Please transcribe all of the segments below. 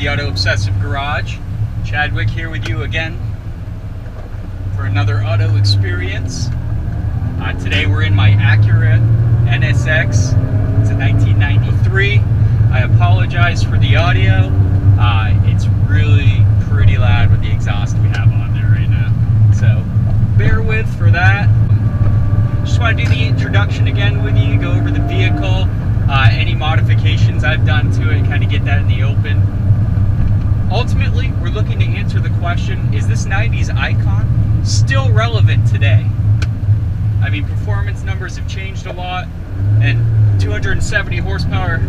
the Auto Obsessive Garage. Chadwick here with you again for another auto experience. Today we're in my Acura NSX. It's a 1993. I apologize for the audio. It's really pretty loud with the exhaust we have on there right now. So bear with for that. Just want to do the introduction again with you, go over the vehicle, any modifications I've done to it, kind of get that in the open. Ultimately, we're looking to answer the question, is this 90s icon still relevant today? I mean, performance numbers have changed a lot, and 270 horsepower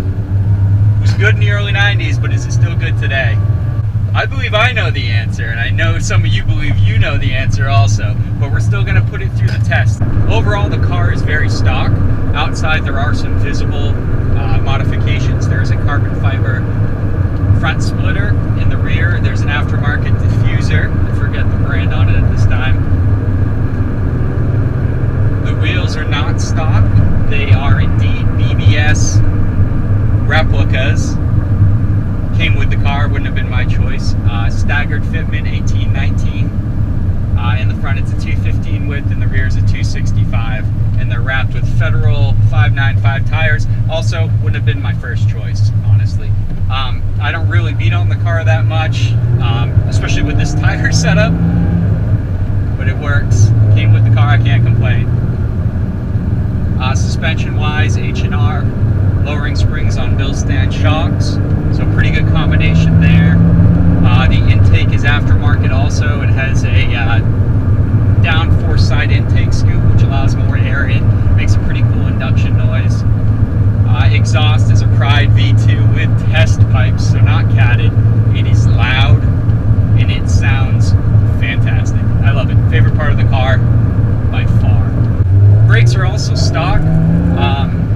was good in the early 90s, but is it still good today? I believe I know the answer, and I know some of you believe you know the answer also, but we're still going to put it through the test. Overall, the car is very stock. Outside, there are some visible modifications. There's a carbon fiber front splitter. In the rear, there's an aftermarket diffuser. I forget the brand on it at this time. The wheels are not stock. They are indeed BBS replicas. Came with the car, wouldn't have been my choice. Staggered fitment, 1819. In the front, it's a 215 width, and the rear is a 265. And they're wrapped with Federal 595 tires. Also, wouldn't have been my first choice, honestly. I don't really beat on the car that much, especially with this tire setup. But it works. Came with the car, I can't complain. Suspension-wise, H&R. Lowering springs on bill stand shocks, so pretty good combination there. The intake is aftermarket also. It has a down four-side intake scoop, which allows more air in. Makes a pretty cool induction noise. Exhaust is a Pride V2 with test pipes, so not catted. It is loud, and it sounds fantastic. I love it. Favorite part of the car, by far. Brakes are also stock.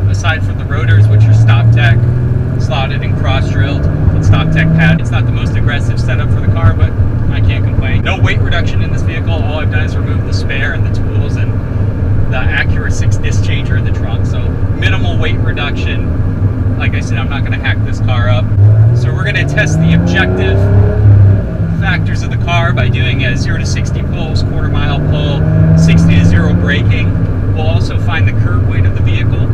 Aside from the rotors, which are StopTech, slotted and cross-drilled, and StopTech pad. It's not the most aggressive setup for the car, but I can't complain. No weight reduction in this vehicle. All I've done is remove the spare and the tools and the Acura 6 disc changer in the trunk, so minimal weight reduction. Like I said, I'm not going to hack this car up. So we're going to test the objective factors of the car by doing a 0 to 60 pulls, quarter mile pull, 60 to 0 braking. We'll also find the curb weight of the vehicle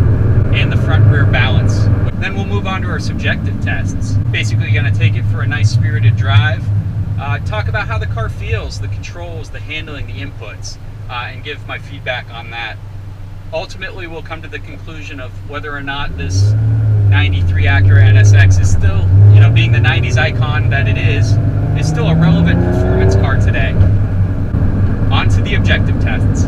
and the front rear balance. Then we'll move on to our subjective tests. Basically going to take it for a nice spirited drive, talk about how the car feels, the controls, the handling, the inputs, and give my feedback on that. Ultimately, we'll come to the conclusion of whether or not this 93 Acura NSX is still, being the 90s icon that it is still a relevant performance car today. On to the objective tests.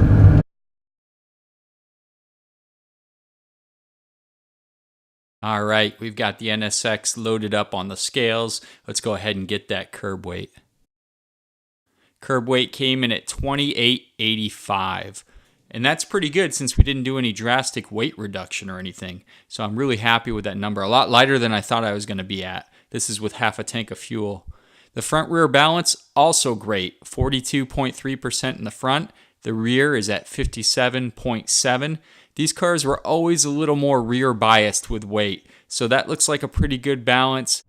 All right, we've got the NSX loaded up on the scales. Let's go ahead and get that curb weight. Curb weight came in at 2885. And that's pretty good since we didn't do any drastic weight reduction or anything. So I'm really happy with that number. A lot lighter than I thought I was going to be at. This is with half a tank of fuel. The front rear balance, also great. 42.3% in the front. The rear is at 57.7%. These cars were always a little more rear biased with weight, so that looks like a pretty good balance.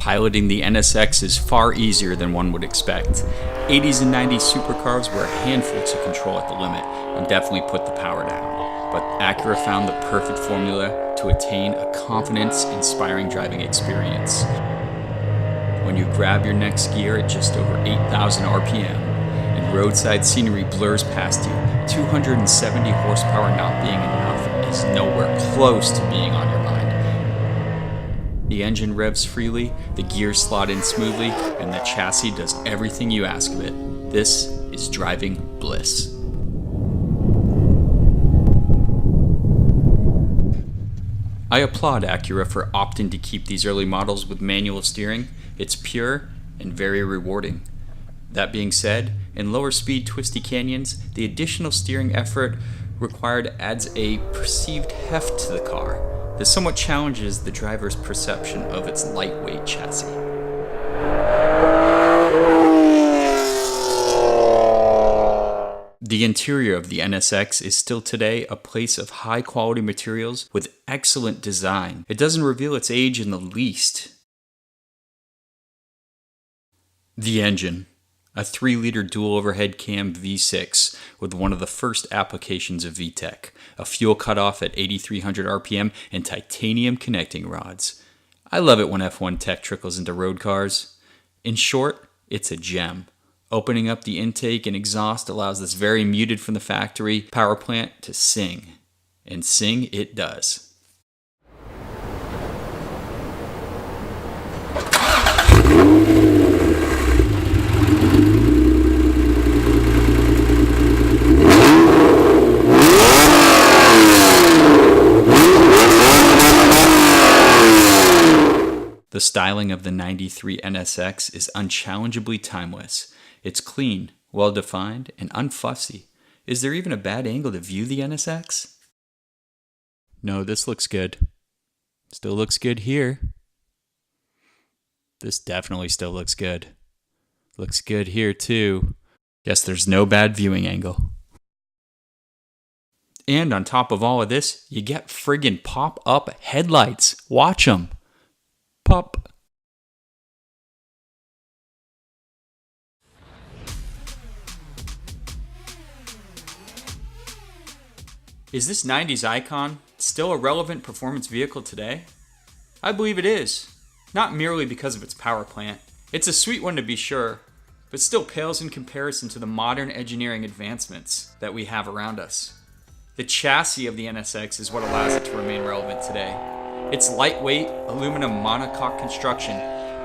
Piloting the NSX is far easier than one would expect. 80s and 90s supercars were a handful to control at the limit and definitely put the power down. But Acura found the perfect formula to attain a confidence-inspiring driving experience. When you grab your next gear at just over 8,000 RPM and roadside scenery blurs past you, 270 horsepower not being enough is nowhere close to being on your mind. The engine revs freely, the gears slot in smoothly, and the chassis does everything you ask of it. This is driving bliss. I applaud Acura for opting to keep these early models with manual steering. It's pure and very rewarding. That being said, in lower speed twisty canyons, the additional steering effort required adds a perceived heft to the car that somewhat challenges the driver's perception of its lightweight chassis. The interior of the NSX is still today a place of high quality materials with excellent design. It doesn't reveal its age in the least. The engine. A 3-liter dual overhead cam V6 with one of the first applications of VTEC, a fuel cutoff at 8,300 RPM, and titanium connecting rods. I love it when F1 tech trickles into road cars. In short, it's a gem. Opening up the intake and exhaust allows this very muted from the factory power plant to sing. And sing it does. The styling of the 93 NSX is unchallengeably timeless. It's clean, well-defined, and unfussy. Is there even a bad angle to view the NSX? No, this looks good. Still looks good here. This definitely still looks good. Looks good here too. Guess there's no bad viewing angle. And on top of all of this, you get friggin' pop-up headlights. Watch them. Pop. Is this 90s icon still a relevant performance vehicle today? I believe it is. Not merely because of its power plant. It's a sweet one to be sure, but still pales in comparison to the modern engineering advancements that we have around us. The chassis of the NSX is what allows it to remain relevant today. Its lightweight aluminum monocoque construction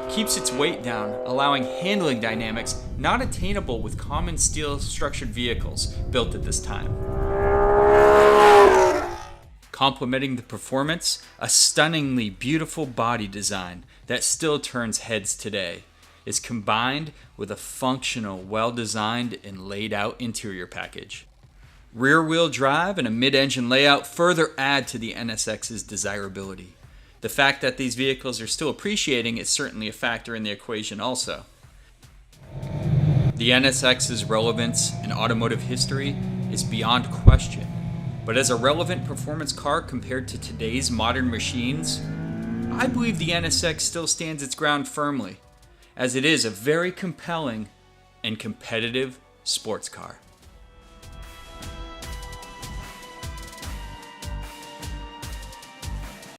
keeps its weight down, allowing handling dynamics not attainable with common steel-structured vehicles built at this time. Complementing the performance, a stunningly beautiful body design that still turns heads today is combined with a functional, well-designed, and laid-out interior package. Rear-wheel drive and a mid-engine layout further add to the NSX's desirability. The fact that these vehicles are still appreciating is certainly a factor in the equation also. The NSX's relevance in automotive history is beyond question, but as a relevant performance car compared to today's modern machines, I believe the NSX still stands its ground firmly, as it is a very compelling and competitive sports car.